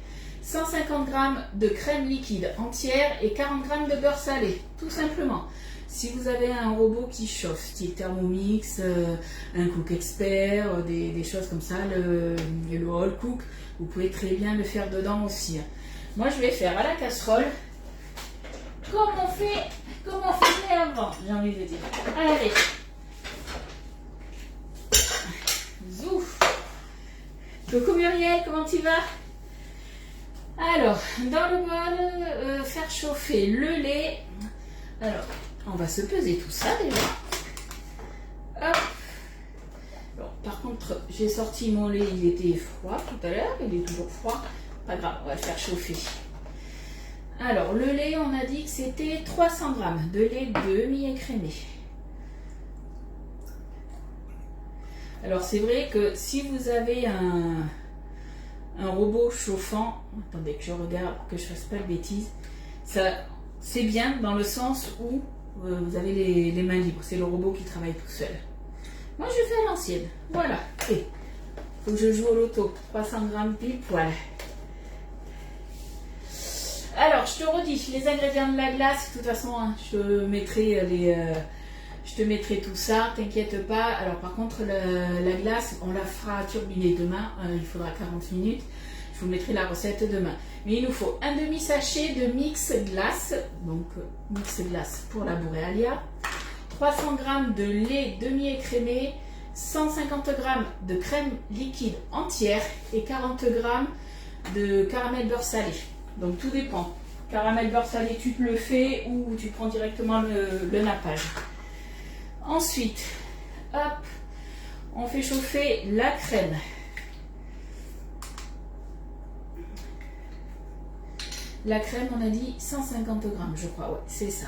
150 g de crème liquide entière et 40 g de beurre salé, tout simplement. Si vous avez un robot qui chauffe, style Thermomix, un Cook Expert, des choses comme ça, le All Cook, vous pouvez très bien le faire dedans aussi. Moi je vais faire à la casserole. Comme on faisait avant, j'ai envie de dire. Allez. Zouf. Coucou Muriel, comment tu vas? Alors, dans le bol, faire chauffer le lait. Alors, on va se peser tout ça déjà. Hop. Bon, par contre, j'ai sorti mon lait, il était froid tout à l'heure, il est toujours froid. Pas grave, on va le faire chauffer. Alors, le lait, on a dit que c'était 300 g de lait demi-écrémé. Alors, c'est vrai que si vous avez un robot chauffant, attendez que je regarde, que je ne fasse pas de bêtises, c'est bien dans le sens où vous avez les mains libres. C'est le robot qui travaille tout seul. Moi, je fais à l'ancienne. Voilà. Et faut que je joue au loto. 300 g pile poil. Alors, je te redis, les ingrédients de la glace, de toute façon, hein, je te mettrai tout ça, t'inquiète pas. Alors par contre, la glace, on la fera turbiner demain, il faudra 40 minutes. Je vous mettrai la recette demain. Mais il nous faut un demi-sachet de mix glace, donc mix glace pour la Borealia, 300 g de lait demi-écrémé, 150 g de crème liquide entière et 40 g de caramel beurre salé. Donc tout dépend. Caramel beurre salé, tu te le fais ou tu prends directement le nappage. Ensuite, hop, on fait chauffer la crème. La crème, on a dit 150 g, je crois, ouais, c'est ça.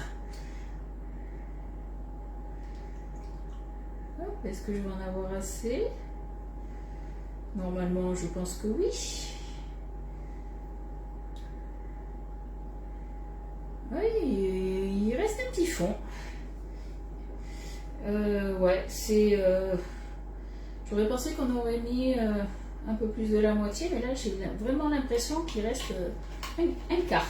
Est-ce que je vais en avoir assez? Normalement, je pense que oui. Oui, il reste un petit fond. Ouais, c'est... J'aurais pensé qu'on aurait mis un peu plus de la moitié, mais là, j'ai vraiment l'impression qu'il reste un quart.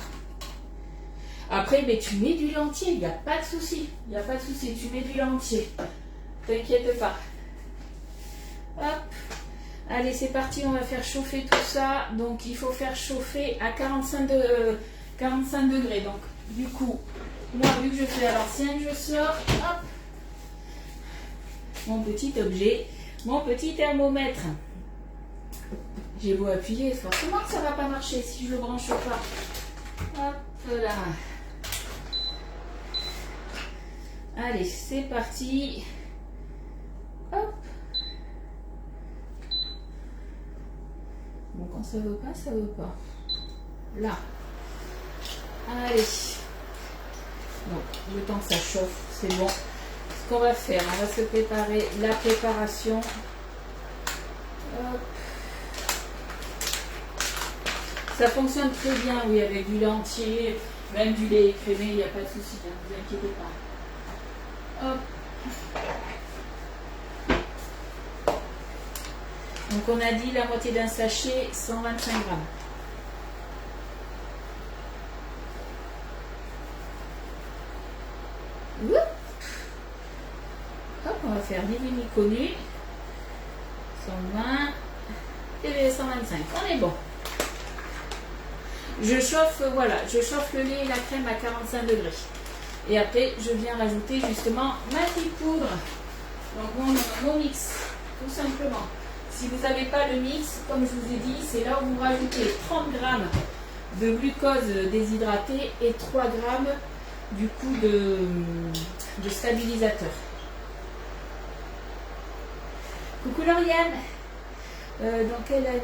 Après, mais tu mets du lait entier, il n'y a pas de souci. Il n'y a pas de souci, tu mets du lait entier. T'inquiète pas. Hop. Allez, c'est parti, on va faire chauffer tout ça. Donc, il faut faire chauffer à 45 degrés. Donc, du coup, moi, vu que je fais à l'ancienne, je sors, hop, mon petit objet, mon petit thermomètre. J'ai beau appuyer, forcément que ça ne va pas marcher si je le branche pas. Hop là. Allez, c'est parti. Hop. Bon, quand ça veut pas, ça veut pas. Là. Allez. Donc, le temps que ça chauffe, c'est bon. Ce qu'on va faire, on va se préparer la préparation. Hop. Ça fonctionne très bien, oui, avec du lait entier, même du lait écrémé, il n'y a pas de souci, ne vous inquiétez pas. Hop. Donc on a dit la moitié d'un sachet, 125 g. Hop, on va faire ni vu ni connu. 120 et 125. On est bon. Je chauffe, voilà, je chauffe le lait et la crème à 45 degrés. Et après, je viens rajouter justement ma petite poudre. Donc mon mix, tout simplement. Si vous n'avez pas le mix, comme je vous ai dit, c'est là où vous rajoutez 30 g de glucose déshydraté et 3 g du coup de stabilisateur. Coucou Lauriane. Dans quelle année?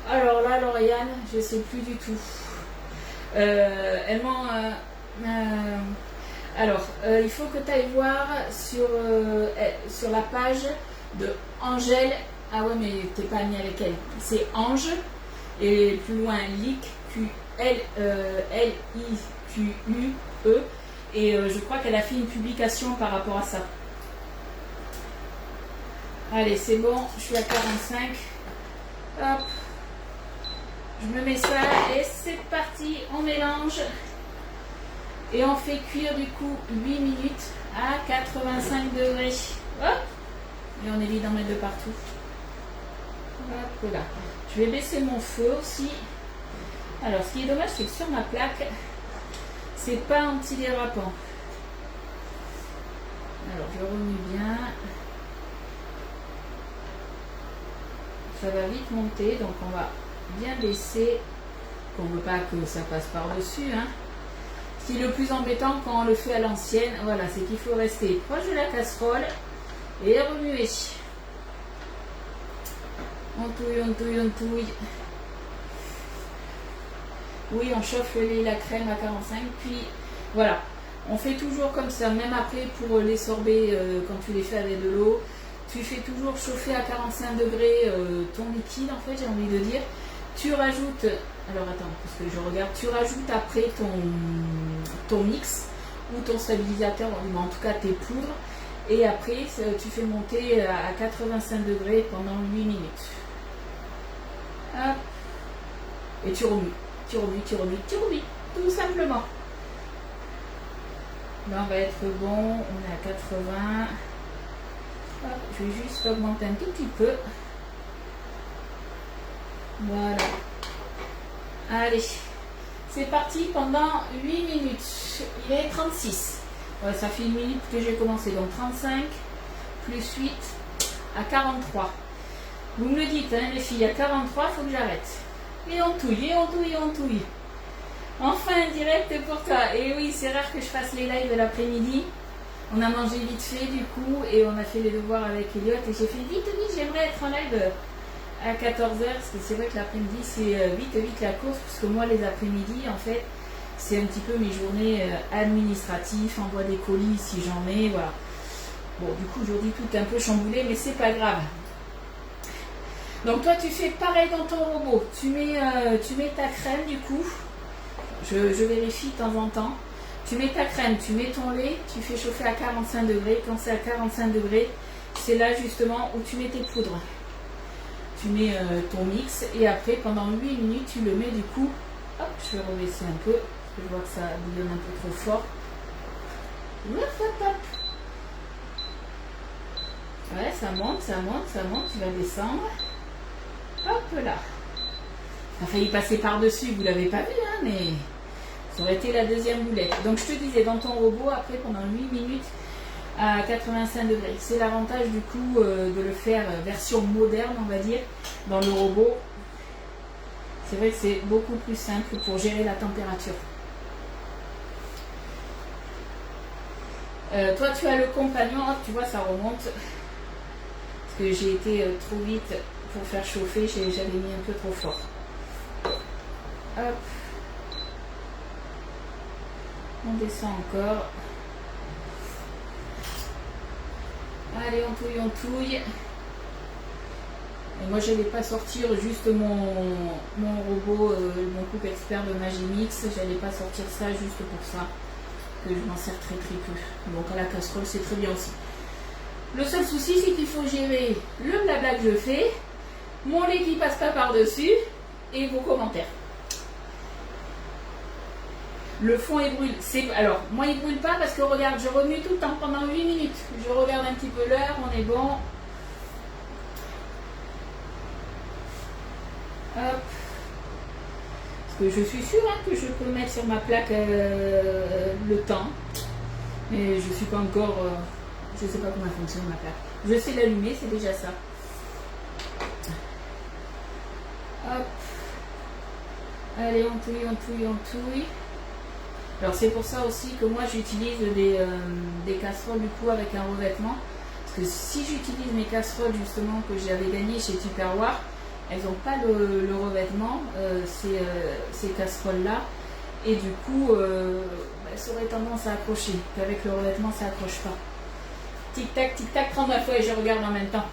Alors là, Lauriane, je ne sais plus du tout. Alors, il faut que tu ailles voir sur la page de Angèle. Ah ouais, mais t'es pas amie avec elle. C'est Ange. Et plus loin, Lique-L-I-Q-U-E. Et je crois qu'elle a fait une publication par rapport à ça. Allez, c'est bon, je suis à 45. Hop. Je me mets ça et c'est parti. On mélange. Et on fait cuire du coup 8 minutes à 85 degrés. Hop. Et on évite d'en mettre de partout. Hop là. Je vais baisser mon feu aussi. Alors, ce qui est dommage, c'est que sur ma plaque, c'est pas antidérapant. Alors, je remue bien. Ça va vite monter, donc on va bien baisser. On ne veut pas que ça passe par-dessus. Hein. Ce qui est le plus embêtant quand on le fait à l'ancienne, voilà, c'est qu'il faut rester proche de la casserole et remuer. On touille, on touille, on touille. Oui, on chauffe le lait et la crème à 45, puis voilà. On fait toujours comme ça, même après pour les sorbets, quand tu les fais avec de l'eau, tu fais toujours chauffer à 45 degrés ton liquide, en fait, j'ai envie de dire. Tu rajoutes, alors attends, parce que je regarde, tu rajoutes après ton mix ou ton stabilisateur, ou en tout cas tes poudres, et après tu fais monter à 85 degrés pendant 8 minutes. Hop. Et tu remues. tu remues, tu remues, tu remues, tout simplement. Là on va être bon, on est à 80. Hop, je vais juste augmenter un tout petit peu. Voilà. Allez, c'est parti pendant 8 minutes. Il est 36. Ouais, ça fait 1 minute que j'ai commencé. Donc 35 plus 8 à 43. Vous me le dites, hein, les filles, à 43, il faut que j'arrête. Et on touille, et on touille, et on touille. Enfin, un direct pour toi. Et oui, c'est rare que je fasse les lives de l'après-midi. On a mangé vite fait du coup et on a fait les devoirs avec Elliot. Et j'ai fait vite, j'aimerais être en live à 14 h. Parce que c'est vrai que l'après-midi, c'est vite la course. Parce que moi, les après-midi, en fait, c'est un petit peu mes journées administratives. Envoi des colis si j'en ai, voilà. Bon, du coup, aujourd'hui, tout est un peu chamboulé, mais c'est pas grave. Donc toi, tu fais pareil dans ton robot. Tu mets ta crème du coup. Je vérifie de temps en temps. Tu mets ta crème, tu mets ton lait, tu fais chauffer à 45 degrés. Quand c'est à 45 degrés, c'est là justement où tu mets tes poudres. Tu mets ton mix et après, pendant 8 minutes, tu le mets du coup. Hop, je vais rebaisser un peu. Parce que je vois que ça bouillonne un peu trop fort. Hop, hop, hop. Ouais, ça monte, tu vas descendre. Hop là. Ça a failli passer par-dessus, vous l'avez pas vu, hein, mais ça aurait été la deuxième boulette. Donc je te disais, dans ton robot, après pendant 8 minutes à 85 degrés. C'est l'avantage du coup de le faire version moderne, on va dire, dans le robot. C'est vrai que c'est beaucoup plus simple pour gérer la température. Toi tu as le compagnon, hop, tu vois ça remonte. Parce que j'ai été trop vite pour faire chauffer, j'avais mis un peu trop fort. Hop. On descend encore. Allez, on touille, on touille. Et moi, je n'allais pas sortir juste mon robot, mon coupe expert de Magimix. Je n'allais pas sortir ça juste pour ça. Que je m'en sers très peu. Donc à la casserole, c'est très bien aussi. Le seul souci, c'est qu'il faut gérer le blabla que je fais, mon lait qui passe pas par-dessus et vos commentaires. Le fond il brûle. Alors, moi il brûle pas parce que regarde, je remue tout le temps pendant 8 minutes. Je regarde un petit peu l'heure, on est bon. Hop. Parce que je suis sûre hein, que je peux mettre sur ma plaque le temps. Mais je suis pas encore... je sais pas comment fonctionne ma plaque. Je sais l'allumer, c'est déjà ça. Hop. Allez, on touille, on touille, on touille. Alors c'est pour ça aussi que moi j'utilise des casseroles du coup avec un revêtement. Parce que si j'utilise mes casseroles justement que j'avais gagnées chez Tupperware, elles n'ont pas le revêtement, ces casseroles là. Et du coup, ça aurait tendance à accrocher. Qu'avec le revêtement, ça accroche pas. Tic-tac, 39 fois et je regarde en même temps.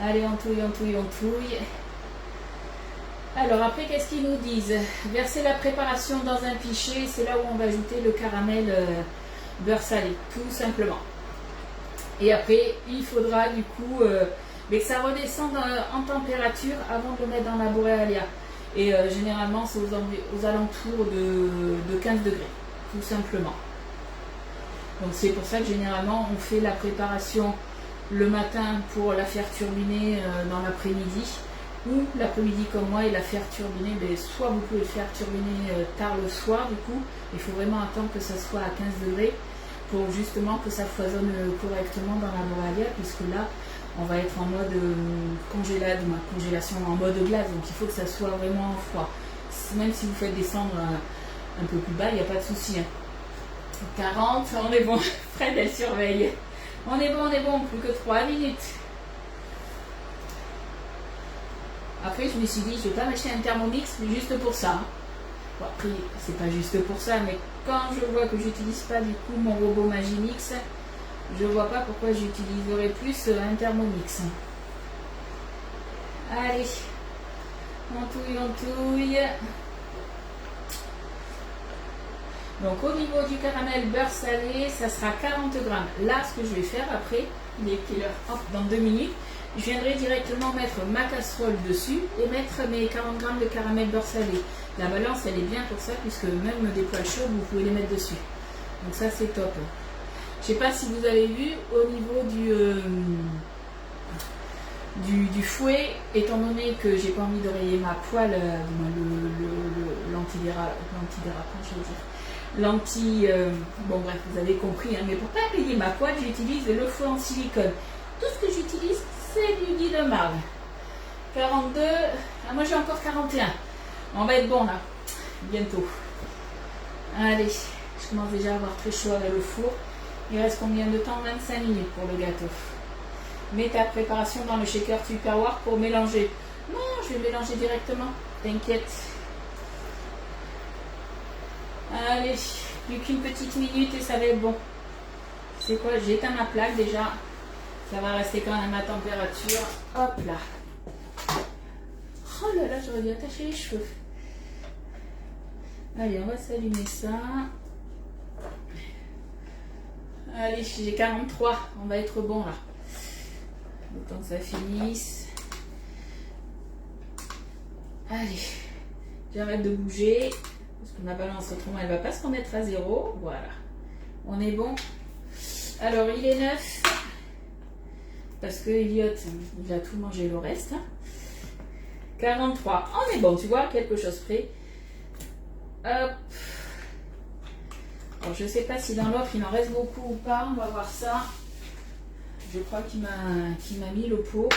Allez, on touille, on touille, on touille. Alors après, qu'est-ce qu'ils nous disent? Verser la préparation dans un pichet, c'est là où on va ajouter le caramel beurre salé, tout simplement. Et après, il faudra du coup mais que ça redescende en température avant de le mettre dans la Borealia. Et généralement, c'est aux alentours de 15 degrés, tout simplement. Donc c'est pour ça que généralement, on fait la préparation le matin pour la faire turbiner dans l'après-midi. Ou l'après-midi comme moi et la faire turbiner, mais soit vous pouvez le faire turbiner tard le soir du coup, il faut vraiment attendre que ça soit à 15 degrés pour justement que ça foisonne correctement dans la Borealia, puisque là on va être en mode congélation en mode glace, donc il faut que ça soit vraiment froid. Même si vous faites descendre un peu plus bas, il n'y a pas de souci. Hein. 40, on est bon, Fred elle surveille. On est bon, plus que 3 minutes. Après, je me suis dit, je ne vais pas m'acheter un Thermomix, mais juste pour ça. Bon, après, c'est pas juste pour ça, mais quand je vois que j'utilise pas du coup mon robot Magimix, je vois pas pourquoi j'utiliserais plus un Thermomix. Allez, on touille. Donc au niveau du caramel beurre salé, ça sera 40 grammes. Là, ce que je vais faire après, il est quelle heure? Hop, dans 2 minutes, je viendrai directement mettre ma casserole dessus et mettre mes 40 grammes de caramel beurre salé. La balance, elle est bien pour ça, puisque même des poêles chaudes, vous pouvez les mettre dessus. Donc ça, c'est top. Je sais pas si vous avez vu, au niveau du fouet, étant donné que j'ai pas envie de rayer ma poêle, l'antidérapant, je veux dire. Bon bref, vous avez compris, hein, mais pour pas rayer ma poêle, j'utilise le fouet en silicone. Tout ce que j'utilise, c'est du dit de marbre. 42, moi j'ai encore 41. On va être bon là, bientôt. Allez, je commence déjà à avoir très chaud avec le four. Il reste combien de temps? 25 minutes pour le gâteau. Mets ta préparation dans le shaker Tupperware pour mélanger. Non, je vais mélanger directement, t'inquiète. Allez, plus qu'une petite minute et ça va être bon. C'est quoi? J'éteins ma plaque déjà. Ça va rester quand même à température. Hop là. Oh là là, j'aurais dû attacher les cheveux. Allez, on va s'allumer ça. Allez, j'ai 43. On va être bon là. Le temps que ça finisse. Allez, j'arrête de bouger. Parce que ma balance, autrement, elle ne va pas se remettre à zéro. Voilà. On est bon. Alors, il est 9. Parce que Elliot, il a tout mangé le reste. 43. On est bon, tu vois, quelque chose près. Hop. Alors, je ne sais pas si dans l'autre, il en reste beaucoup ou pas. On va voir ça. Je crois qu'il m'a mis le pot.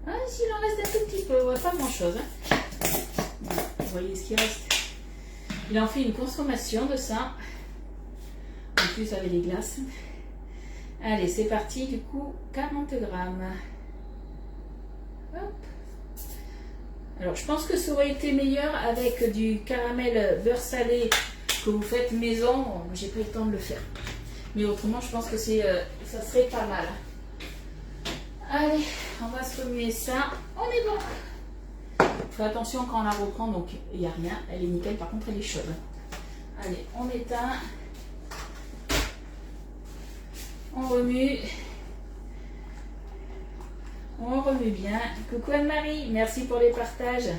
Ah, s'il en reste un tout petit peu. Ouais, pas grand-chose. Hein. Vous voyez ce qui reste. Il en fait une consommation de ça. En plus, avec les glaces. Allez, c'est parti. Du coup, 40 grammes. Hop. Alors, je pense que ça aurait été meilleur avec du caramel beurre salé que vous faites maison. J'ai pas eu le temps de le faire. Mais autrement, je pense que ça serait pas mal. Allez, on va se remuer ça. On est bon. Fais attention quand on la reprend, donc il n'y a rien. Elle est nickel, par contre, elle est chaude. Allez, on éteint. On remue. On remue bien. Coucou Anne-Marie, merci pour les partages.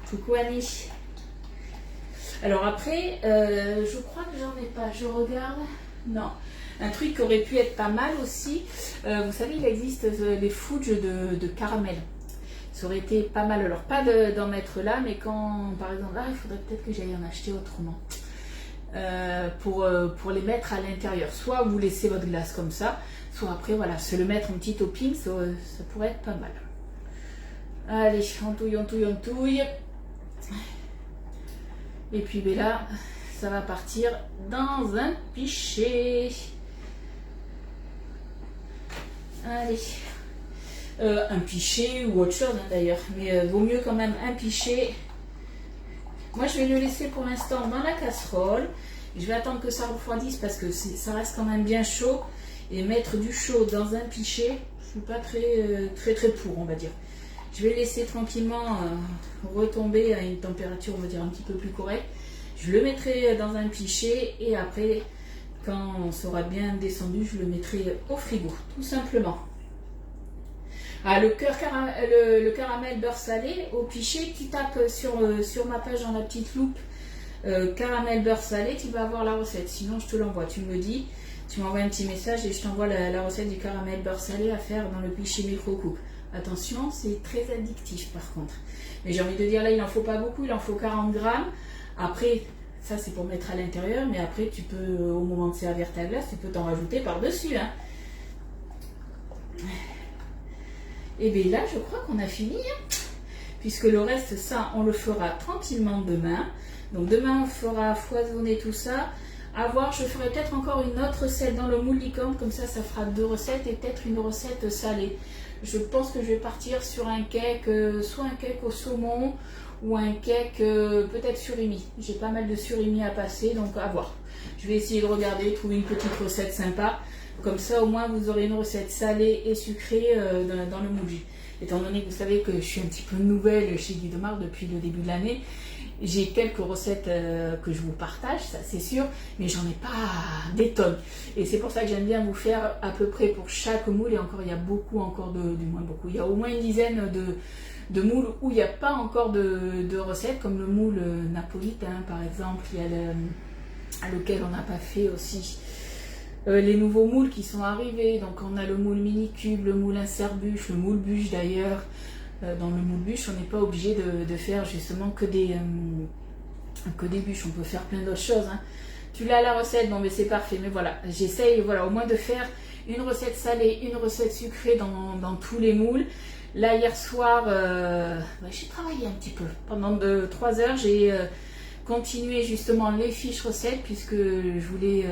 Coucou Annie. Alors après, je crois que j'en ai pas. Je regarde. Non. Un truc qui aurait pu être pas mal aussi. Vous savez, il existe les fudges de caramel. Ça aurait été pas mal. Alors, pas d'en mettre là, mais quand, par exemple, là, il faudrait peut-être que j'aille en acheter autrement. Pour les mettre à l'intérieur. Soit vous laissez votre glace comme ça, soit après, voilà, se le mettre en petit topping, ça pourrait être pas mal. Allez, on touille, on touille, on touille. Et puis ben là, ça va partir dans un pichet. Allez. Un pichet ou autre chose hein, d'ailleurs, mais vaut mieux quand même un pichet. Moi je vais le laisser pour l'instant dans la casserole. Je vais attendre que ça refroidisse parce que ça reste quand même bien chaud. Et mettre du chaud dans un pichet, je suis pas très pour, on va dire. Je vais laisser tranquillement retomber à une température, on va dire, un petit peu plus correcte. Je le mettrai dans un pichet et après, quand on sera bien descendu, je le mettrai au frigo, tout simplement. Ah, le caramel beurre salé, au pichet, tu tapes sur ma page dans la petite loupe, caramel beurre salé, tu vas avoir la recette. Sinon, je te l'envoie. Tu me dis, tu m'envoies un petit message et je t'envoie la recette du caramel beurre salé à faire dans le pichet micro-coupe. Attention, c'est très addictif par contre. Mais j'ai envie de dire, là, il n'en faut pas beaucoup, il en faut 40 grammes. Après, ça c'est pour mettre à l'intérieur, mais après, tu peux, au moment de servir ta glace, tu peux t'en rajouter par-dessus. Hein. Et bien là, je crois qu'on a fini. Hein. Puisque le reste, ça, on le fera tranquillement demain. Donc demain, on fera foisonner tout ça. À voir, je ferai peut-être encore une autre recette dans le moule licorne. Comme ça, ça fera 2 recettes et peut-être une recette salée. Je pense que je vais partir sur un cake, soit un cake au saumon ou un cake peut-être surimi. J'ai pas mal de surimi à passer, donc à voir. Je vais essayer de regarder, trouver une petite recette sympa. Comme ça, au moins, vous aurez une recette salée et sucrée dans le moule. Étant donné que vous savez que je suis un petit peu nouvelle chez Guy Demar depuis le début de l'année. J'ai quelques recettes que je vous partage, ça c'est sûr, mais j'en ai pas des tonnes. Et c'est pour ça que j'aime bien vous faire à peu près pour chaque moule, et encore il y a beaucoup, du moins beaucoup, il y a au moins une dizaine de moules où il n'y a pas encore de recettes, comme le moule napolitain par exemple, il y a lequel on n'a pas fait aussi. Les nouveaux moules qui sont arrivés, donc on a le moule mini cube, le moule insert-bûche, le moule bûche d'ailleurs. Dans le moule bûche, on n'est pas obligé de faire justement que des bûches, on peut faire plein d'autres choses. Hein. Tu l'as la recette, bon mais c'est parfait, mais voilà, j'essaye voilà, au moins de faire une recette salée, une recette sucrée dans tous les moules. Là hier soir, j'ai travaillé un petit peu, pendant 3 heures, j'ai continué justement les fiches recettes, puisque je voulais,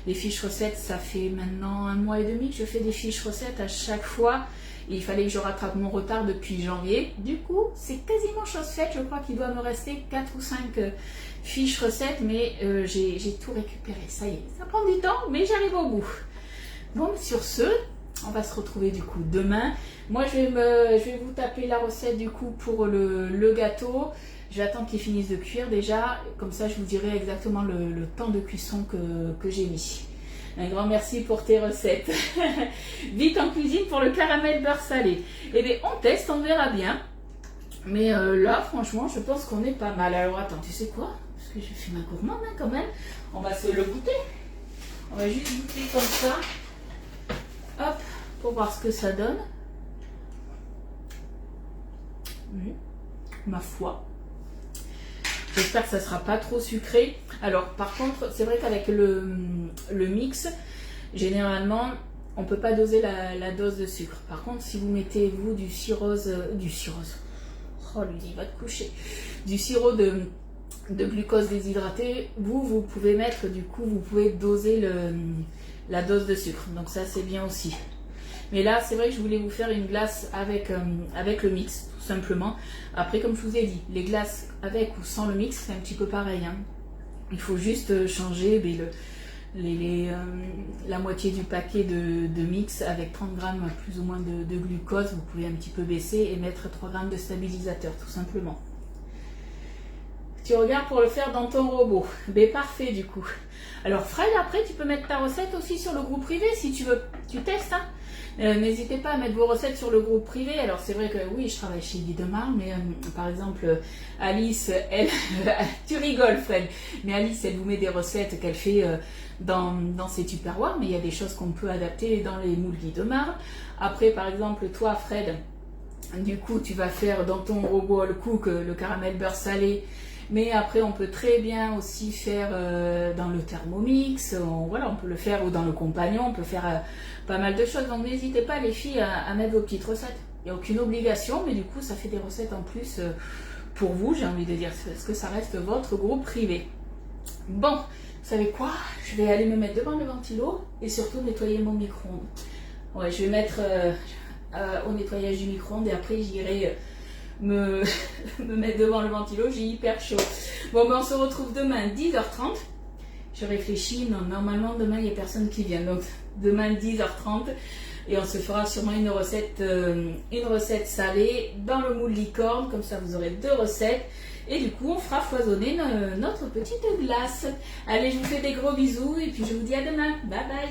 les fiches recettes, ça fait maintenant 1 mois et demi que je fais des fiches recettes à chaque fois. Et il fallait que je rattrape mon retard depuis janvier. Du coup, c'est quasiment chose faite. Je crois qu'il doit me rester 4 ou 5 fiches recettes, mais j'ai tout récupéré. Ça y est, ça prend du temps, mais j'arrive au bout. Bon, sur ce, on va se retrouver du coup demain. Moi, je vais vous taper la recette du coup pour le gâteau. Je vais attendre qu'il finisse de cuire déjà. Comme ça, je vous dirai exactement le temps de cuisson que j'ai mis. Un grand merci pour tes recettes. Vite en cuisine pour le caramel beurre salé. Eh bien, on teste, on verra bien. Mais là, franchement, je pense qu'on est pas mal. Alors, attends, tu sais quoi? Parce que je fais ma gourmande hein, quand même. On va se le goûter. On va juste goûter comme ça. Hop, pour voir ce que ça donne. Ma foi. J'espère que ça ne sera pas trop sucré. Alors par contre, c'est vrai qu'avec le mix, généralement, on ne peut pas doser la dose de sucre. Par contre, si vous mettez vous du cirrhose, oh lui il va te coucher, du sirop de glucose déshydraté, vous pouvez mettre, du coup, vous pouvez doser la dose de sucre. Donc ça c'est bien aussi. Mais là, c'est vrai que je voulais vous faire une glace avec le mix, tout simplement. Après, comme je vous ai dit, les glaces avec ou sans le mix, c'est un petit peu pareil. Hein. Il faut juste changer la moitié du paquet de mix avec 30 grammes plus ou moins de glucose. Vous pouvez un petit peu baisser et mettre 3 grammes de stabilisateur, tout simplement. Tu regardes pour le faire dans ton robot. Ben parfait du coup. Alors Fred, après tu peux mettre ta recette aussi sur le groupe privé si tu veux. Tu testes hein. N'hésitez pas à mettre vos recettes sur le groupe privé. Alors c'est vrai que oui, je travaille chez Guy Demar, mais par exemple Alice, elle, tu rigoles Fred, mais Alice elle vous met des recettes qu'elle fait dans ses tupperwares, mais il y a des choses qu'on peut adapter dans les moules Guy Demar. Après par exemple toi Fred, du coup tu vas faire dans ton robot All Cook le caramel beurre salé. Mais après, on peut très bien aussi faire dans le Thermomix, voilà, on peut le faire ou dans le Compagnon, on peut faire pas mal de choses. Donc n'hésitez pas les filles à mettre vos petites recettes. Il n'y a aucune obligation, mais du coup, ça fait des recettes en plus pour vous, j'ai envie de dire, parce que ça reste votre groupe privé. Bon, vous savez quoi? Je vais aller me mettre devant le ventilo et surtout nettoyer mon micro-ondes. Ouais, je vais mettre au nettoyage du micro-ondes et après j'irai... me mettre devant le ventilo, j'ai hyper chaud. Bon ben on se retrouve demain 10h30. Je réfléchis, non, normalement demain il n'y a personne qui vient, donc demain 10h30 et on se fera sûrement une recette salée dans le moule licorne, comme ça vous aurez 2 recettes et du coup on fera foisonner notre petite glace. Allez, je vous fais des gros bisous et puis je vous dis à demain, bye bye.